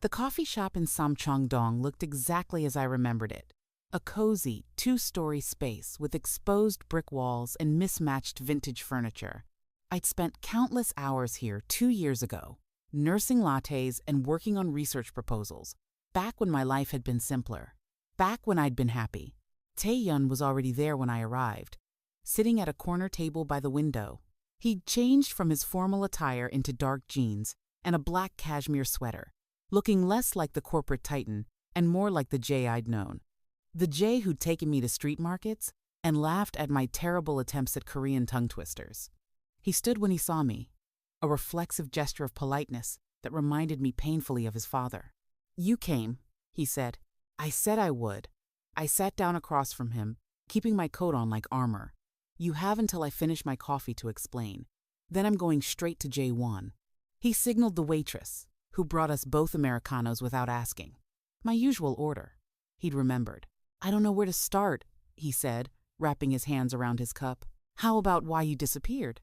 The coffee shop in Samcheong-dong looked exactly as I remembered it. A cozy, two-story space with exposed brick walls and mismatched vintage furniture. I'd spent countless hours here 2 years ago, nursing lattes and working on research proposals, back when my life had been simpler, back when I'd been happy. Jae-won was already there when I arrived, sitting at a corner table by the window. He'd changed from his formal attire into dark jeans and a black cashmere sweater, looking less like the corporate titan and more like the Jae I'd known. The Jae who'd taken me to street markets and laughed at my terrible attempts at Korean tongue twisters. He stood when he saw me, a reflexive gesture of politeness that reminded me painfully of his father. "You came," he said. I said I would. I sat down across from him, keeping my coat on like armor. "You have until I finish my coffee to explain. Then I'm going straight to Jae-won." He signaled the waitress, who brought us both Americanos without asking. My usual order. He'd remembered. "I don't know where to start," he said, wrapping his hands around his cup. "How about why you disappeared?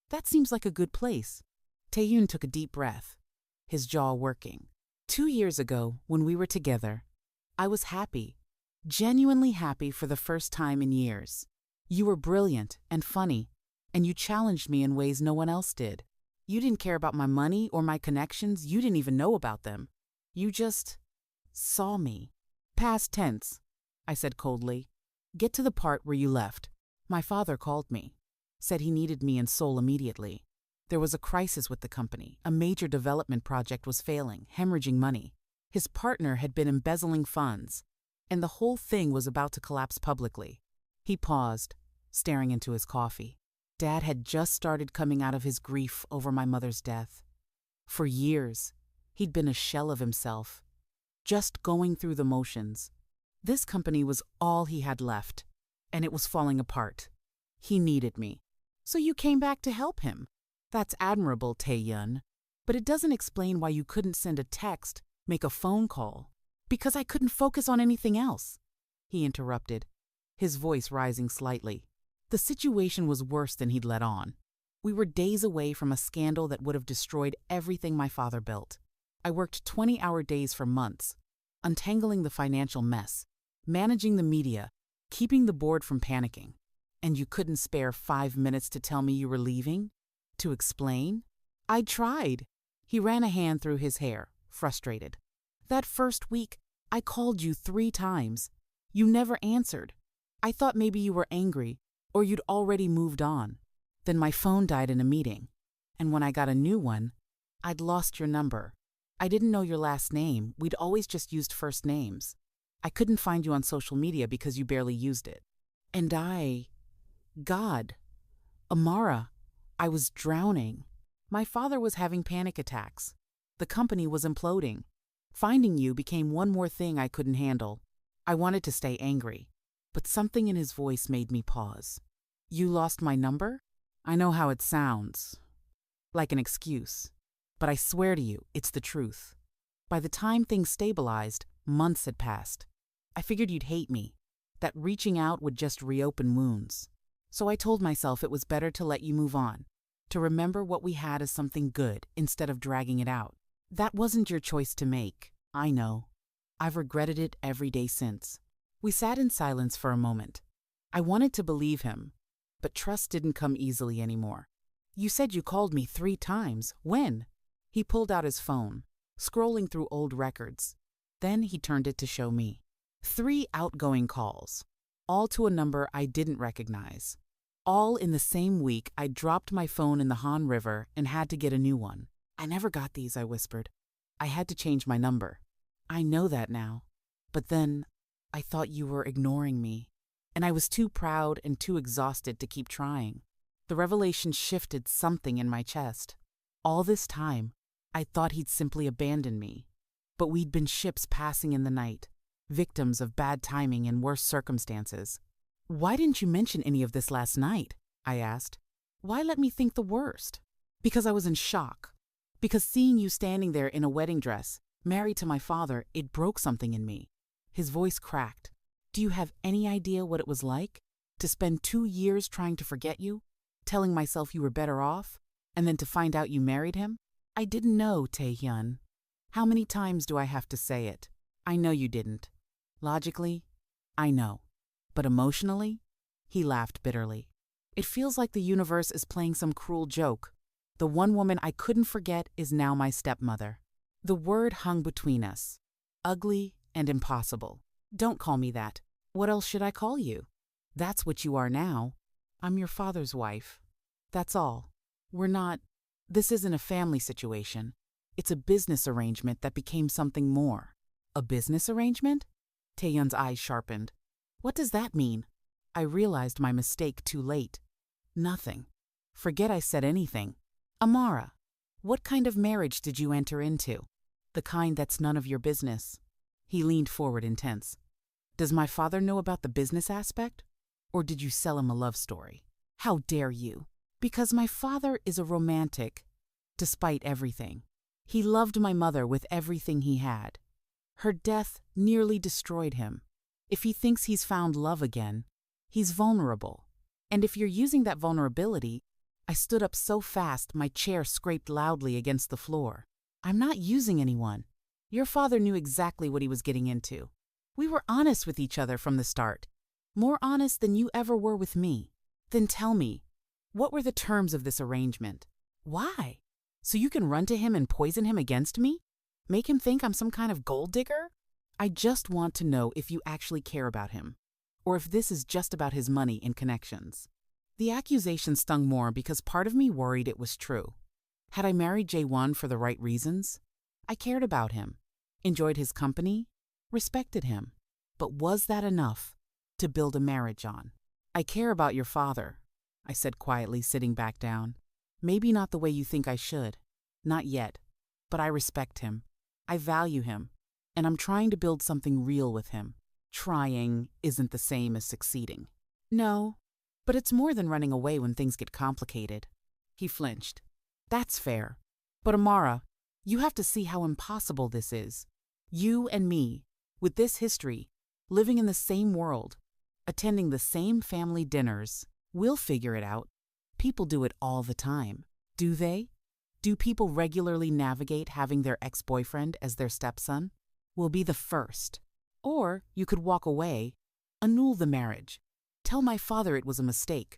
That seems like a good place." Tae-yoon took a deep breath, his jaw working. 2 years ago, when we were together, I was happy, genuinely happy for the first time in years. You were brilliant and funny, and you challenged me in ways no one else did. You didn't care about my money or my connections. You didn't even know about them. You just saw me. Past tense, I said coldly. "Get to the part where you left." My father called me, said he needed me in Seoul immediately. There was a crisis with the company. A major development project was failing, hemorrhaging money. His partner had been embezzling funds, and the whole thing was about to collapse publicly. He paused, staring into his coffee. Dad had just started coming out of his grief over my mother's death. For years, he'd been a shell of himself, just going through the motions. This company was all he had left, and it was falling apart. He needed me. "So you came back to help him?" "That's admirable, Tae-yeon, but it doesn't explain why you couldn't send a text, make a phone call." "Because I couldn't focus on anything else," he interrupted, his voice rising slightly. The situation was worse than he'd let on. We were days away from a scandal that would have destroyed everything my father built. I worked 20-hour days for months, untangling the financial mess, managing the media, keeping the board from panicking. And you couldn't spare 5 minutes to tell me you were leaving? To explain? I tried. He ran a hand through his hair, frustrated. "That first week, I called you 3 times. You never answered. I thought maybe you were angry, or you'd already moved on. Then my phone died in a meeting, and when I got a new one, I'd lost your number. I didn't know your last name. We'd always just used first names. I couldn't find you on social media because you barely used it. And God, Amara, I was drowning. My father was having panic attacks. The company was imploding. Finding you became one more thing I couldn't handle. I wanted to stay angry, but something in his voice made me pause. You lost my number? I know how it sounds, like an excuse, but I swear to you, it's the truth. By the time things stabilized, months had passed. I figured you'd hate me, that reaching out would just reopen wounds. So I told myself it was better to let you move on, to remember what we had as something good instead of dragging it out. That wasn't your choice to make, I know. I've regretted it every day since. We sat in silence for a moment. I wanted to believe him, but trust didn't come easily anymore. You said you called me 3 times. When? He pulled out his phone, scrolling through old records. Then he turned it to show me. 3 outgoing calls, all to a number I didn't recognize. All in the same week, I dropped my phone in the Han River and had to get a new one. I never got these, I whispered. I had to change my number. I know that now. But then, I thought you were ignoring me, and I was too proud and too exhausted to keep trying. The revelation shifted something in my chest. All this time, I thought he'd simply abandoned me. But we'd been ships passing in the night, victims of bad timing and worse circumstances. Why didn't you mention any of this last night? I asked. Why let me think the worst? Because I was in shock. Because seeing you standing there in a wedding dress, married to my father, it broke something in me. His voice cracked. Do you have any idea what it was like? To spend 2 years trying to forget you? Telling myself you were better off? And then to find out you married him? I didn't know, Tae-hyun. How many times do I have to say it? I know you didn't. Logically, I know. But emotionally? He laughed bitterly. It feels like the universe is playing some cruel joke. The one woman I couldn't forget is now my stepmother. The word hung between us. Ugly and impossible. Don't call me that. What else should I call you? That's what you are now. I'm your father's wife. That's all. This isn't a family situation. It's a business arrangement that became something more. A business arrangement? Taeyeon's eyes sharpened. What does that mean? I realized my mistake too late. Nothing. Forget I said anything. Amara, what kind of marriage did you enter into? The kind that's none of your business. He leaned forward intense. Does my father know about the business aspect? Or did you sell him a love story? How dare you? Because my father is a romantic, despite everything. He loved my mother with everything he had. Her death nearly destroyed him. If he thinks he's found love again, he's vulnerable. And if you're using that vulnerability, I stood up so fast my chair scraped loudly against the floor. I'm not using anyone. Your father knew exactly what he was getting into. We were honest with each other from the start. More honest than you ever were with me. Then tell me, what were the terms of this arrangement? Why? So you can run to him and poison him against me? Make him think I'm some kind of gold digger? I just want to know if you actually care about him, or if this is just about his money and connections. The accusation stung more because part of me worried it was true. Had I married Jae-won for the right reasons? I cared about him, enjoyed his company, respected him. But was that enough to build a marriage on? I care about your father, I said quietly, sitting back down. Maybe not the way you think I should. Not yet. But I respect him. I value him. And I'm trying to build something real with him. Trying isn't the same as succeeding. No, but it's more than running away when things get complicated. He flinched. That's fair. But Amara, you have to see how impossible this is. You and me, with this history, living in the same world, attending the same family dinners, we'll figure it out. People do it all the time. Do they? Do people regularly navigate having their ex-boyfriend as their stepson? We'll be the first. Or you could walk away, annul the marriage, tell my father it was a mistake.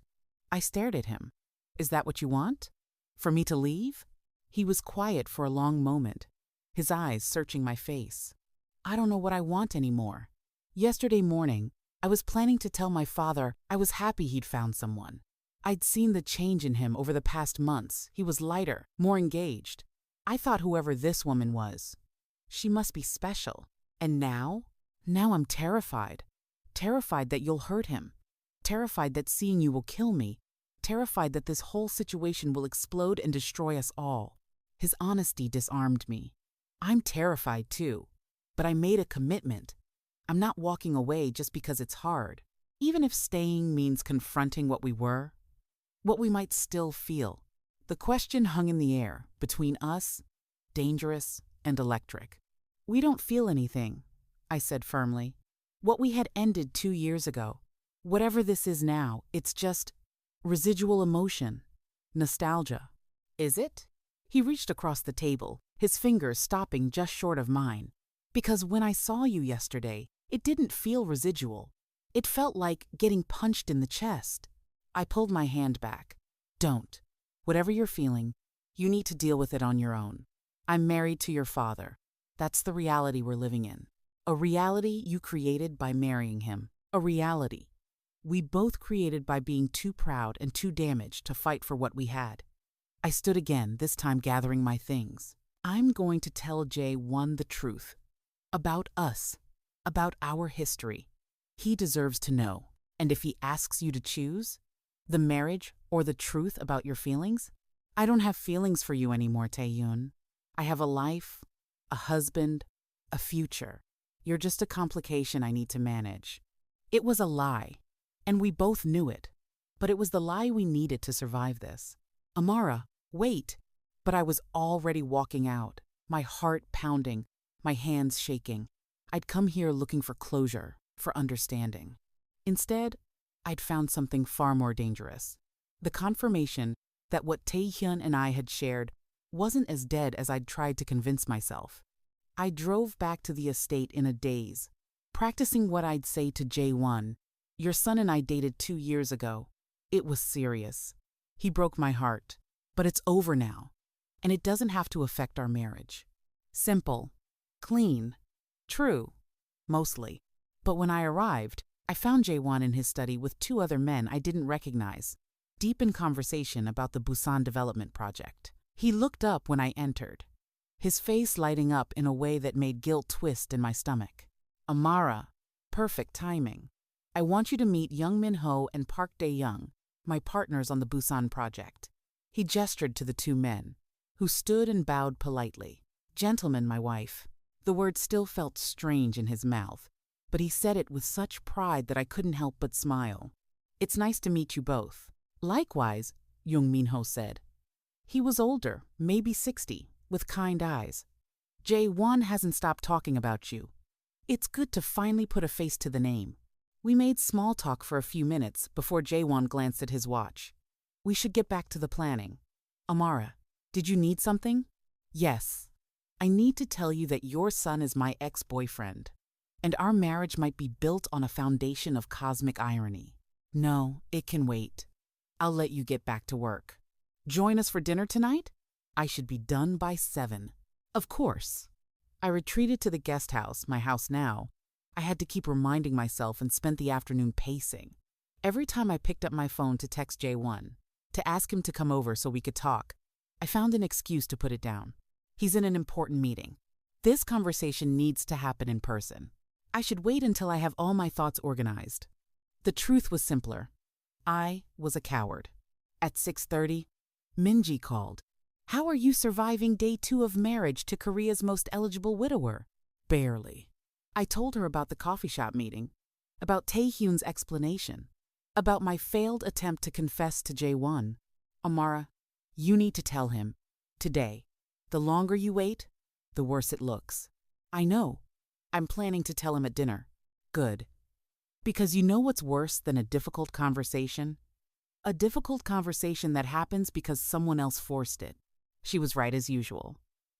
I stared at him. Is that what you want? For me to leave? He was quiet for a long moment, his eyes searching my face. I don't know what I want anymore. Yesterday morning, I was planning to tell my father I was happy he'd found someone. I'd seen the change in him over the past months. He was lighter, more engaged. I thought whoever this woman was, she must be special. And now I'm terrified. Terrified that you'll hurt him. Terrified that seeing you will kill me. Terrified that this whole situation will explode and destroy us all. His honesty disarmed me. I'm terrified too, but I made a commitment. I'm not walking away just because it's hard, even if staying means confronting what we were, what we might still feel. The question hung in the air between us, dangerous, and electric. We don't feel anything, I said firmly. What we had ended 2 years ago. Whatever this is now, it's just residual emotion, nostalgia. Is it? He reached across the table, his fingers stopping just short of mine. Because when I saw you yesterday, it didn't feel residual. It felt like getting punched in the chest. I pulled my hand back. Don't. Whatever you're feeling, you need to deal with it on your own. I'm married to your father. That's the reality we're living in. A reality you created by marrying him. A reality we both created by being too proud and too damaged to fight for what we had. I stood again, this time gathering my things. I'm going to tell Jae-won the truth. About us. About our history. He deserves to know. And if he asks you to choose, the marriage or the truth about your feelings, I don't have feelings for you anymore, Taeyeon. I have a life, a husband, a future. You're just a complication I need to manage. It was a lie, and we both knew it. But it was the lie we needed to survive this. Amara, wait. But I was already walking out, my heart pounding, my hands shaking. I'd come here looking for closure, for understanding. Instead, I'd found something far more dangerous. The confirmation that what Taehyun and I had shared wasn't as dead as I'd tried to convince myself. I drove back to the estate in a daze, practicing what I'd say to Jae-won. Your son and I dated 2 years ago. It was serious. He broke my heart. But it's over now. And it doesn't have to affect our marriage. Simple. Clean. True. Mostly. But when I arrived, I found Jae-won in his study with 2 other men I didn't recognize, deep in conversation about the Busan development project. He looked up when I entered, his face lighting up in a way that made guilt twist in my stomach. Amara. Perfect timing. I want you to meet Young Min-ho and Park Dae-young, my partners on the Busan project. He gestured to the 2 men, who stood and bowed politely. Gentlemen, my wife. The word still felt strange in his mouth, but he said it with such pride that I couldn't help but smile. It's nice to meet you both. Likewise, Young Min-ho said. He was older, maybe 60, with kind eyes. Jae-won hasn't stopped talking about you. It's good to finally put a face to the name. We made small talk for a few minutes before Jae-won glanced at his watch. We should get back to the planning. Amara, did you need something? Yes. I need to tell you that your son is my ex-boyfriend, and our marriage might be built on a foundation of cosmic irony. No, it can wait. I'll let you get back to work. Join us for dinner tonight? I should be done by 7. Of course. I retreated to the guest house, my house now. I had to keep reminding myself and spent the afternoon pacing. Every time I picked up my phone to text Jae-won, to ask him to come over so we could talk, I found an excuse to put it down. He's in an important meeting. This conversation needs to happen in person. I should wait until I have all my thoughts organized. The truth was simpler. I was a coward. At 6:30, Minji called. How are you surviving day 2 of marriage to Korea's most eligible widower? Barely. I told her about the coffee shop meeting, about Taehyun's explanation, about my failed attempt to confess to Jae-won. Amara, you need to tell him. Today. The longer you wait, the worse it looks. I know. I'm planning to tell him at dinner. Good. Because you know what's worse than a difficult conversation? A difficult conversation that happens because someone else forced it. She was right as usual.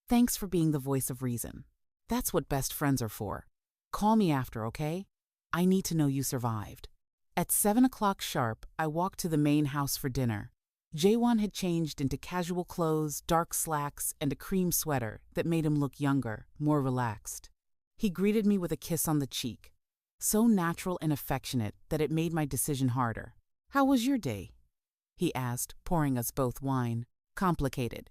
Thanks for being the voice of reason. That's what best friends are for. Call me after, okay? I need to know you survived. At 7 o'clock sharp, I walked to the main house for dinner. Jae-won had changed into casual clothes, dark slacks, and a cream sweater that made him look younger, more relaxed. He greeted me with a kiss on the cheek, so natural and affectionate that it made my decision harder. How was your day? He asked, pouring us both wine. Complicated.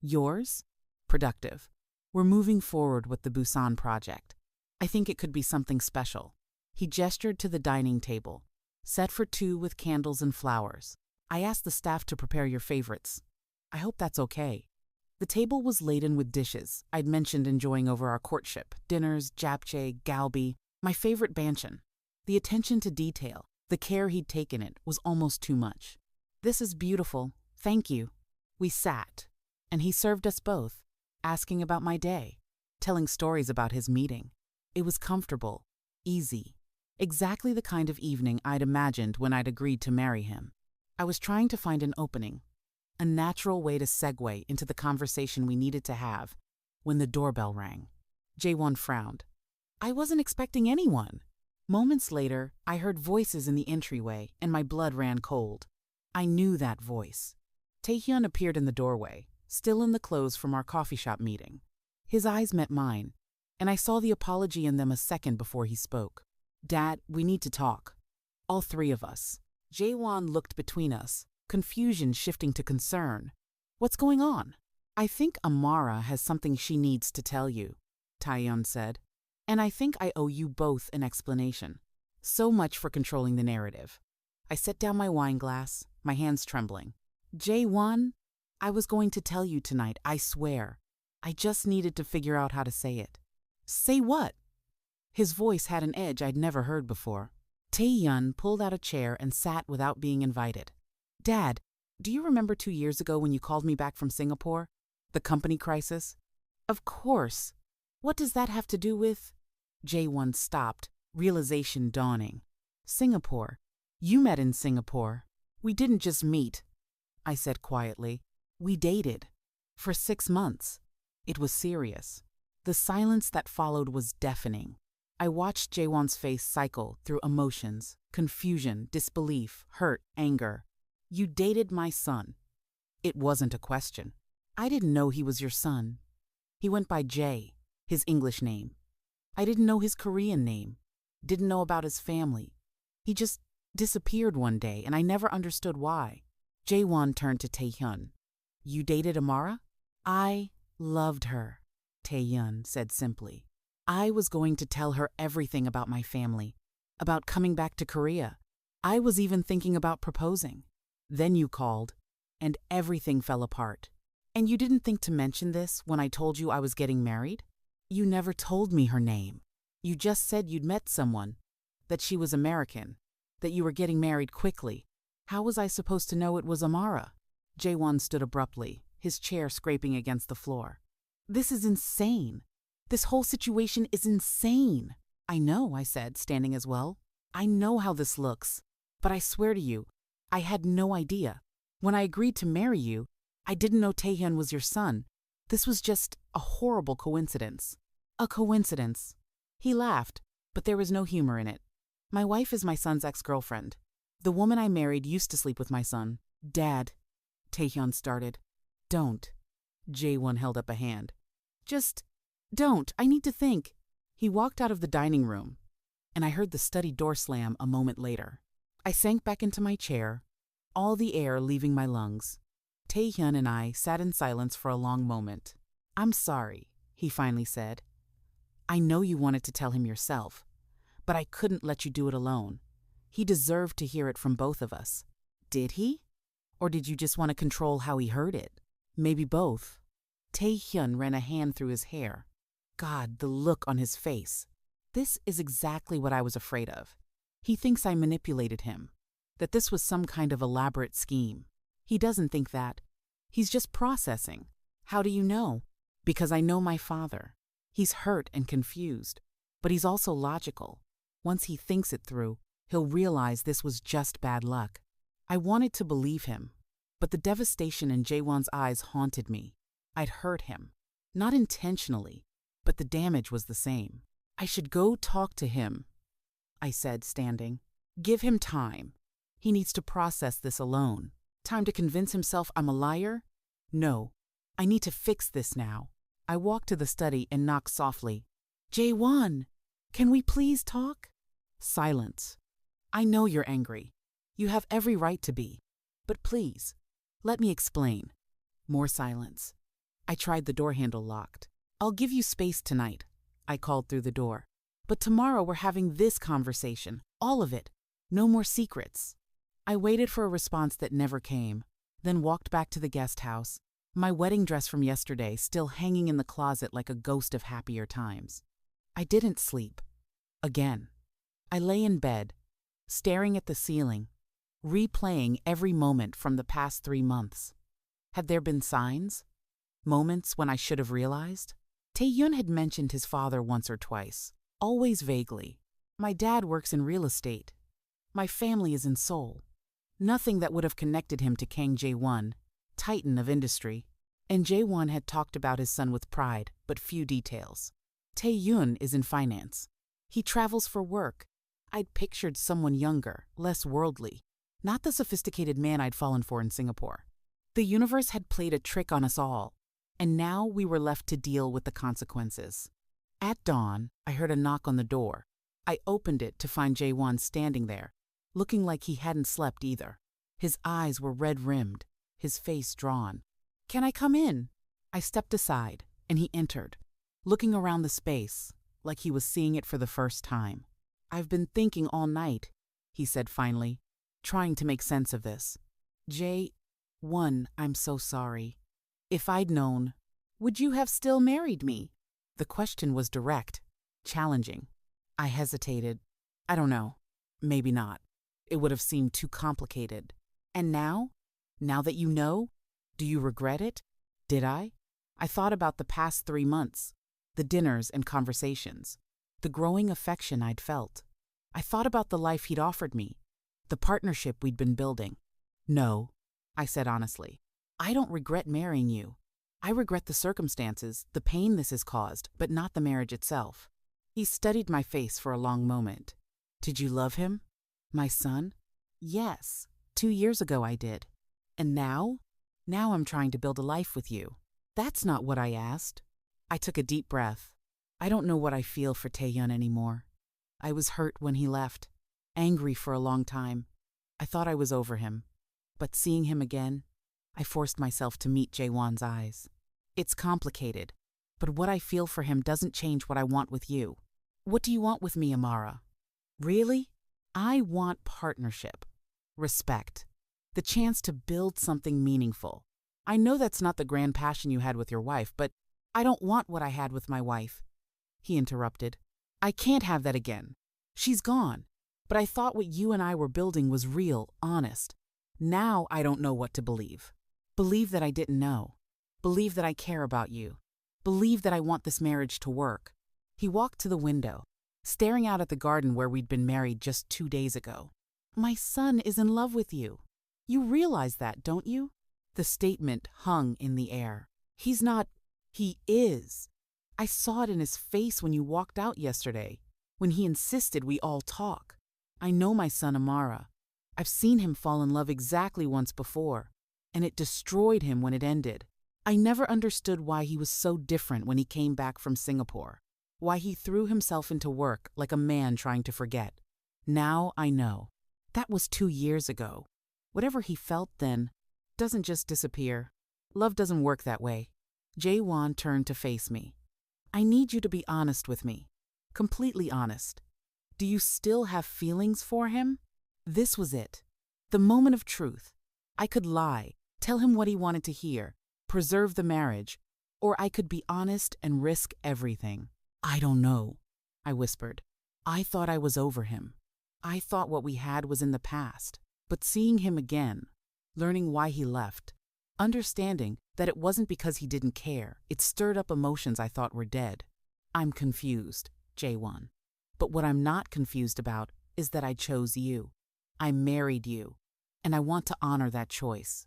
Yours? Productive. We're moving forward with the Busan project. I think it could be something special. He gestured to the dining table, set for 2 with candles and flowers. I asked the staff to prepare your favorites. I hope that's okay. The table was laden with dishes I'd mentioned enjoying over our courtship, dinners, japchae, galbi, my favorite banchan. The attention to detail, the care he'd taken it, was almost too much. This is beautiful. Thank you. We sat, and he served us both, asking about my day, telling stories about his meeting. It was comfortable, easy, exactly the kind of evening I'd imagined when I'd agreed to marry him. I was trying to find an opening, a natural way to segue into the conversation we needed to have, when the doorbell rang. Jae-won frowned. I wasn't expecting anyone. Moments later, I heard voices in the entryway, and my blood ran cold. I knew that voice. Taehyun appeared in the doorway, still in the clothes from our coffee shop meeting. His eyes met mine, and I saw the apology in them a second before he spoke. Dad, we need to talk. All 3 of us. Jae-won looked between us, confusion shifting to concern. What's going on? I think Amara has something she needs to tell you, Taehyun said. And I think I owe you both an explanation. So much for controlling the narrative. I set down my wine glass, my hands trembling. Jae-won, I was going to tell you tonight, I swear. I just needed to figure out how to say it. Say what? His voice had an edge I'd never heard before. Taehyun pulled out a chair and sat without being invited. Dad, do you remember 2 years ago when you called me back from Singapore? The company crisis? Of course. What does that have to do with? Jae-won stopped, realization dawning. Singapore. You met in Singapore. We didn't just meet, I said quietly. We dated. For 6 months. It was serious. The silence that followed was deafening. I watched Jae-won's face cycle through emotions, confusion, disbelief, hurt, anger. You dated my son. It wasn't a question. I didn't know he was your son. He went by Jae, his English name. I didn't know his Korean name. Didn't know about his family. He just disappeared one day, and I never understood why. Jae-won turned to Tae-hyun. You dated Amara? I loved her, Tae-hyun said simply. I was going to tell her everything about my family, about coming back to Korea. I was even thinking about proposing. Then you called, and everything fell apart. And you didn't think to mention this when I told you I was getting married? You never told me her name. You just said you'd met someone, that she was American, that you were getting married quickly. How was I supposed to know it was Amara? Jae-won stood abruptly, his chair scraping against the floor. This is insane. This whole situation is insane. I know, I said, standing as well. I know how this looks. But I swear to you, I had no idea. When I agreed to marry you, I didn't know Tae-hyun was your son. This was just a horrible coincidence. A coincidence. He laughed, but there was no humor in it. My wife is my son's ex-girlfriend. The woman I married used to sleep with my son. Dad, Tae-hyun started. Don't. Jae-won held up a hand. Just don't. I need to think. He walked out of the dining room, and I heard the study door slam a moment later. I sank back into my chair, all the air leaving my lungs. Tae-hyun and I sat in silence for a long moment. I'm sorry, he finally said. I know you wanted to tell him yourself, but I couldn't let you do it alone. He deserved to hear it from both of us. Did he? Or did you just want to control how he heard it? Maybe both. Tae-hyun ran a hand through his hair. God, the look on his face. This is exactly what I was afraid of. He thinks I manipulated him, that this was some kind of elaborate scheme. He doesn't think that. He's just processing. How do you know? Because I know my father. He's hurt and confused, but he's also logical. Once he thinks it through, he'll realize this was just bad luck. I wanted to believe him, but the devastation in Jae-won's eyes haunted me. I'd hurt him. Not intentionally, but the damage was the same. I should go talk to him, I said, standing. Give him time. He needs to process this alone. Time to convince himself I'm a liar? No. I need to fix this now. I walked to the study and knocked softly. Jae-won, can we please talk? Silence. I know you're angry. You have every right to be. But please, let me explain. More silence. I tried the door handle locked. I'll give you space tonight, I called through the door. But tomorrow we're having this conversation, all of it. No more secrets. I waited for a response that never came, then walked back to the guest house, my wedding dress from yesterday still hanging in the closet like a ghost of happier times. I didn't sleep. Again. I lay in bed, staring at the ceiling, replaying every moment from the past 3 months. Had there been signs? Moments when I should have realized? Tae-hyun had mentioned his father once or twice, always vaguely. My dad works in real estate. My family is in Seoul. Nothing that would have connected him to Kang Jae-won, titan of industry. And Jae-won had talked about his son with pride, but few details. Tae-hyun is in finance. He travels for work. I'd pictured someone younger, less worldly, not the sophisticated man I'd fallen for in Singapore. The universe had played a trick on us all, and now we were left to deal with the consequences. At dawn, I heard a knock on the door. I opened it to find Jae-won standing there, looking like he hadn't slept either. His eyes were red-rimmed, his face drawn. Can I come in? I stepped aside, and he entered, looking around the space, like he was seeing it for the first time. I've been thinking all night, he said finally, trying to make sense of this. Jae-won, I'm so sorry. If I'd known, would you have still married me? The question was direct, challenging. I hesitated. I don't know. Maybe not. It would have seemed too complicated. And now? Now that you know? Do you regret it? Did I? I thought about the past 3 months, the dinners and conversations, the growing affection I'd felt. I thought about the life he'd offered me, the partnership we'd been building. No, I said honestly. I don't regret marrying you. I regret the circumstances, the pain this has caused, but not the marriage itself. He studied my face for a long moment. Did you love him? My son? Yes. 2 years ago I did. And now? Now I'm trying to build a life with you. That's not what I asked. I took a deep breath. I don't know what I feel for Taehyun anymore. I was hurt when he left, angry for a long time. I thought I was over him. But seeing him again, I forced myself to meet Jae-won's eyes. It's complicated, but what I feel for him doesn't change what I want with you. What do you want with me, Amara? Really? I want partnership, respect, the chance to build something meaningful. I know that's not the grand passion you had with your wife, but I don't want what I had with my wife. He interrupted. I can't have that again. She's gone. But I thought what you and I were building was real, honest. Now I don't know what to believe. Believe that I didn't know. Believe that I care about you. Believe that I want this marriage to work. He walked to the window, staring out at the garden where we'd been married just 2 days ago. My son is in love with you. You realize that, don't you? The statement hung in the air. He's not. He is. I saw it in his face when you walked out yesterday, when he insisted we all talk. I know my son Amara. I've seen him fall in love exactly once before, and it destroyed him when it ended. I never understood why he was so different when he came back from Singapore, why he threw himself into work like a man trying to forget. Now I know. That was 2 years ago. Whatever he felt then doesn't just disappear. Love doesn't work that way. Jae-won turned to face me. I need you to be honest with me. Completely honest. Do you still have feelings for him? This was it. The moment of truth. I could lie, tell him what he wanted to hear, preserve the marriage, or I could be honest and risk everything. I don't know, I whispered. I thought I was over him. I thought what we had was in the past. But seeing him again, learning why he left, understanding that it wasn't because he didn't care, it stirred up emotions I thought were dead. I'm confused, Jae-won. But what I'm not confused about is that I chose you. I married you, and I want to honor that choice.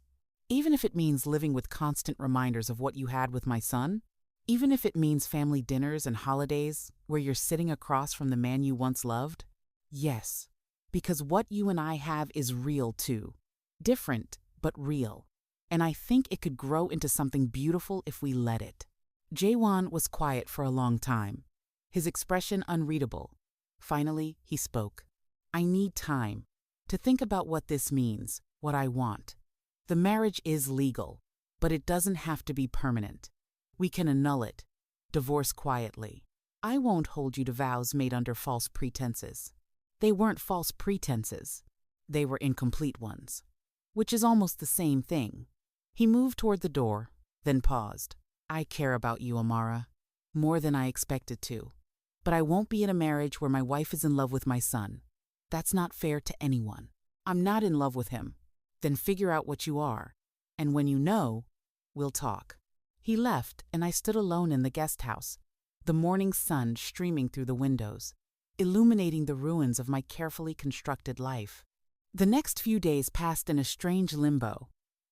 Even if it means living with constant reminders of what you had with my son, even if it means family dinners and holidays where you're sitting across from the man you once loved, yes, because what you and I have is real too. Different, but real. And I think it could grow into something beautiful if we let it. Jae-won was quiet for a long time, his expression unreadable. Finally, he spoke. I need time to think about what this means, what I want. The marriage is legal, but it doesn't have to be permanent. We can annul it, divorce quietly. I won't hold you to vows made under false pretenses. They weren't false pretenses. They were incomplete ones, which is almost the same thing. He moved toward the door, then paused. I care about you, Amara, more than I expected to. But I won't be in a marriage where my wife is in love with my son. That's not fair to anyone. I'm not in love with him. Then figure out what you are. And when you know, we'll talk. He left, and I stood alone in the guest house, the morning sun streaming through the windows, illuminating the ruins of my carefully constructed life. The next few days passed in a strange limbo.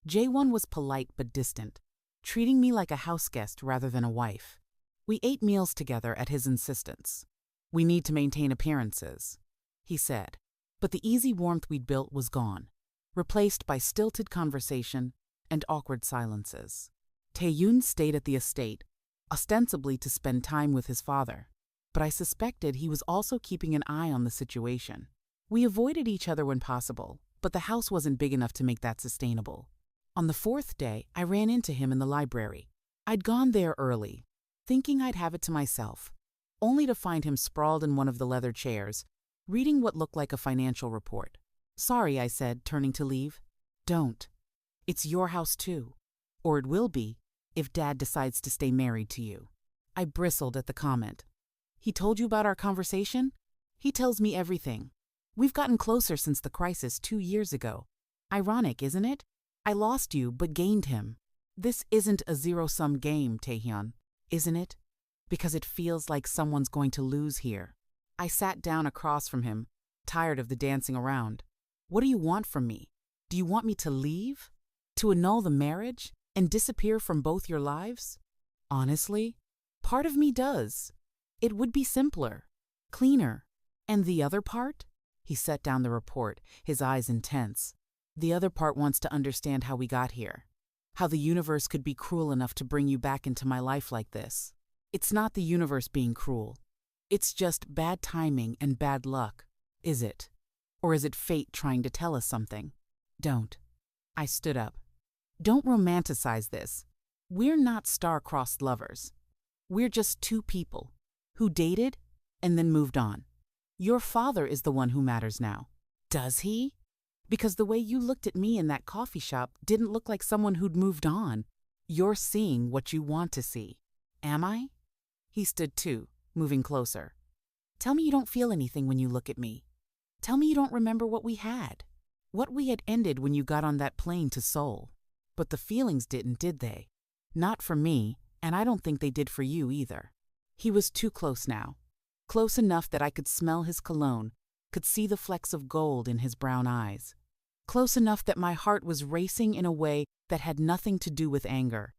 Jae-won was polite but distant, treating me like a houseguest rather than a wife. We ate meals together at his insistence. We need to maintain appearances, he said. But the easy warmth we'd built was gone, replaced by stilted conversation and awkward silences. Taehyun stayed at the estate, ostensibly to spend time with his father, but I suspected he was also keeping an eye on the situation. We avoided each other when possible, but the house wasn't big enough to make that sustainable. On the 4th day, I ran into him in the library. I'd gone there early, thinking I'd have it to myself, only to find him sprawled in one of the leather chairs, reading what looked like a financial report. Sorry, I said, turning to leave. Don't. It's your house too. Or it will be, if Dad decides to stay married to you. I bristled at the comment. He told you about our conversation? He tells me everything. We've gotten closer since the crisis 2 years ago. Ironic, isn't it? I lost you, but gained him. This isn't a zero-sum game, Taehyun, isn't it? Because it feels like someone's going to lose here. I sat down across from him, tired of the dancing around. What do you want from me? Do you want me to leave? To annul the marriage? And disappear from both your lives? Honestly, part of me does. It would be simpler, cleaner. And the other part? He set down the report, his eyes intense. The other part wants to understand how we got here. How the universe could be cruel enough to bring you back into my life like this. It's not the universe being cruel. It's just bad timing and bad luck, is it? Or is it fate trying to tell us something? Don't. I stood up. Don't romanticize this. We're not star-crossed lovers. We're just two people who dated and then moved on. Your father is the one who matters now. Does he? Because the way you looked at me in that coffee shop didn't look like someone who'd moved on. You're seeing what you want to see. Am I? He stood too, moving closer. Tell me you don't feel anything when you look at me. Tell me you don't remember what we had. What we had ended when you got on that plane to Seoul. But the feelings didn't, did they? Not for me, and I don't think they did for you either. He was too close now. Close enough that I could smell his cologne, could see the flecks of gold in his brown eyes. Close enough that my heart was racing in a way that had nothing to do with anger.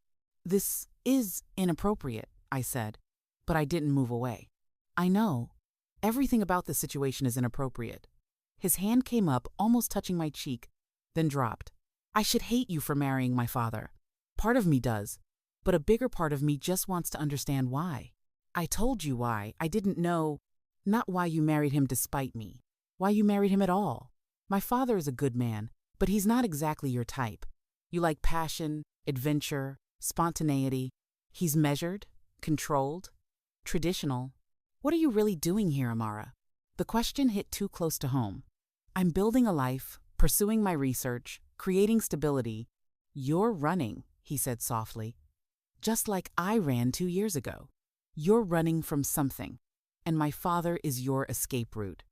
This is inappropriate, I said, but I didn't move away. I know. Everything about the situation is inappropriate. His hand came up, almost touching my cheek, then dropped. I should hate you for marrying my father. Part of me does, but a bigger part of me just wants to understand why. I told you why. I didn't know, not why you married him despite me, why you married him at all. My father is a good man, but he's not exactly your type. You like passion, adventure, spontaneity. He's measured, controlled, traditional. What are you really doing here, Amara? The question hit too close to home. I'm building a life, pursuing my research, creating stability. You're running, he said softly. Just like I ran 2 years ago. You're running from something, and my father is your escape route.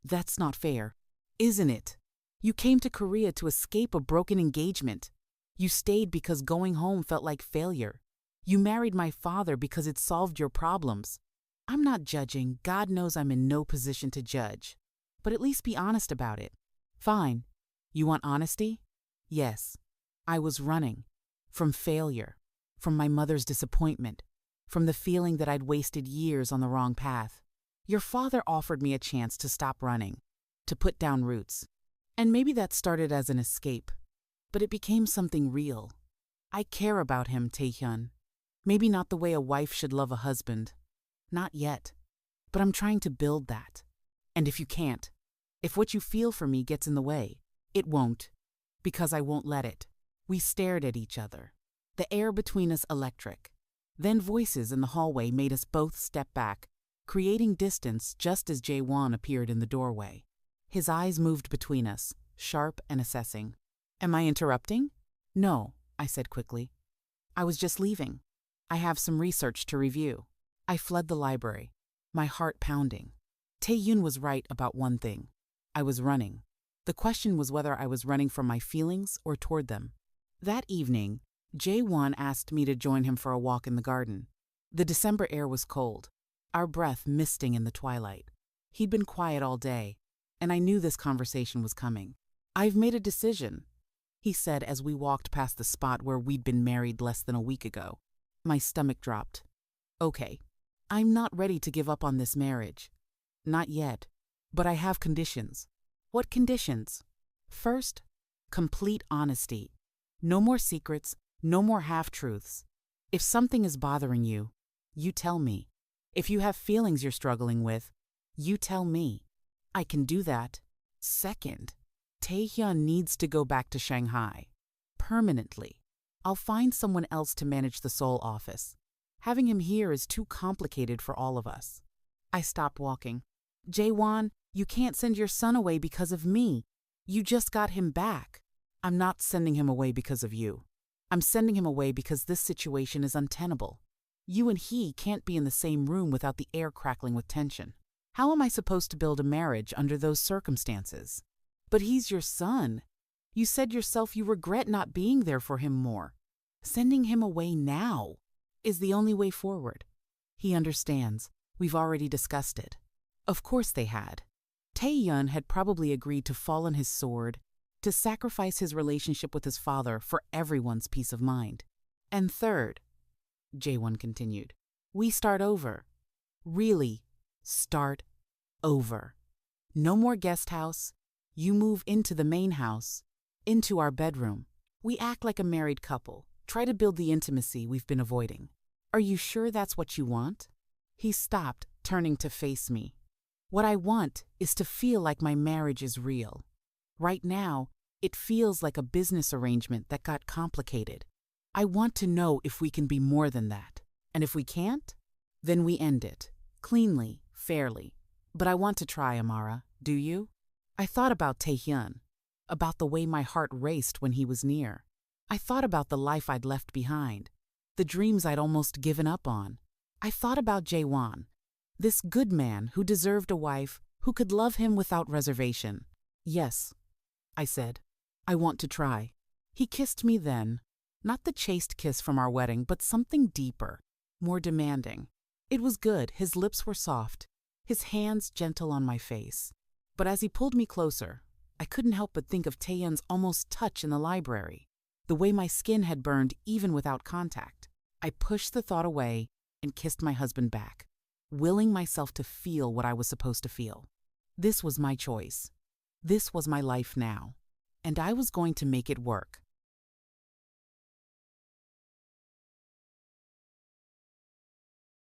That's not fair, isn't it? You came to Korea to escape a broken engagement. You stayed because going home felt like failure. You married my father because it solved your problems. I'm not judging. God knows I'm in no position to judge. But at least be honest about it. Fine. You want honesty? Yes. I was running. From failure. From my mother's disappointment. From the feeling that I'd wasted years on the wrong path. Your father offered me a chance to stop running. To put down roots. And maybe that started as an escape. But it became something real. I care about him, Taehyun. Maybe not the way a wife should love a husband. Not yet. But I'm trying to build that. And if you can't, if what you feel for me gets in the way, it won't. Because I won't let it. We stared at each other. The air between us electric. Then voices in the hallway made us both step back, creating distance just as Jae-won appeared in the doorway. His eyes moved between us, sharp and assessing. Am I interrupting? No, I said quickly. I was just leaving. I have some research to review. I fled the library, my heart pounding. Taehyun was right about one thing. I was running. The question was whether I was running from my feelings or toward them. That evening, Jae-won asked me to join him for a walk in the garden. The December air was cold, our breath misting in the twilight. He'd been quiet all day, and I knew this conversation was coming. I've made a decision, he said as we walked past the spot where we'd been married less than a week ago. My stomach dropped. Okay. I'm not ready to give up on this marriage. Not yet. But I have conditions. What conditions? First, complete honesty. No more secrets, no more half-truths. If something is bothering you, you tell me. If you have feelings you're struggling with, you tell me. I can do that. Second, Taehyun needs to go back to Shanghai. Permanently. I'll find someone else to manage the Seoul office. Having him here is too complicated for all of us. I stopped walking. Jae-won, you can't send your son away because of me. You just got him back. I'm not sending him away because of you. I'm sending him away because this situation is untenable. You and he can't be in the same room without the air crackling with tension. How am I supposed to build a marriage under those circumstances? But he's your son. You said yourself you regret not being there for him more. Sending him away now is the only way forward. He understands. We've already discussed it. Of course they had. Taehyun had probably agreed to fall on his sword, to sacrifice his relationship with his father for everyone's peace of mind. And third, Jae-won continued, we start over. Really, start over. No more guest house. You move into the main house, into our bedroom. We act like a married couple, try to build the intimacy we've been avoiding. Are you sure that's what you want? He stopped, turning to face me. What I want is to feel like my marriage is real. Right now, it feels like a business arrangement that got complicated. I want to know if we can be more than that. And if we can't, then we end it, cleanly, fairly. But I want to try, Amara, do you? I thought about Taehyun, about the way my heart raced when he was near. I thought about the life I'd left behind, the dreams I'd almost given up on. I thought about Jae-won, this good man who deserved a wife who could love him without reservation. Yes, I said, I want to try. He kissed me then, not the chaste kiss from our wedding, but something deeper, more demanding. It was good, his lips were soft, his hands gentle on my face. But as he pulled me closer, I couldn't help but think of Taehyun's almost touch in the library, the way my skin had burned even without contact. I pushed the thought away and kissed my husband back, willing myself to feel what I was supposed to feel. This was my choice. This was my life now, and I was going to make it work.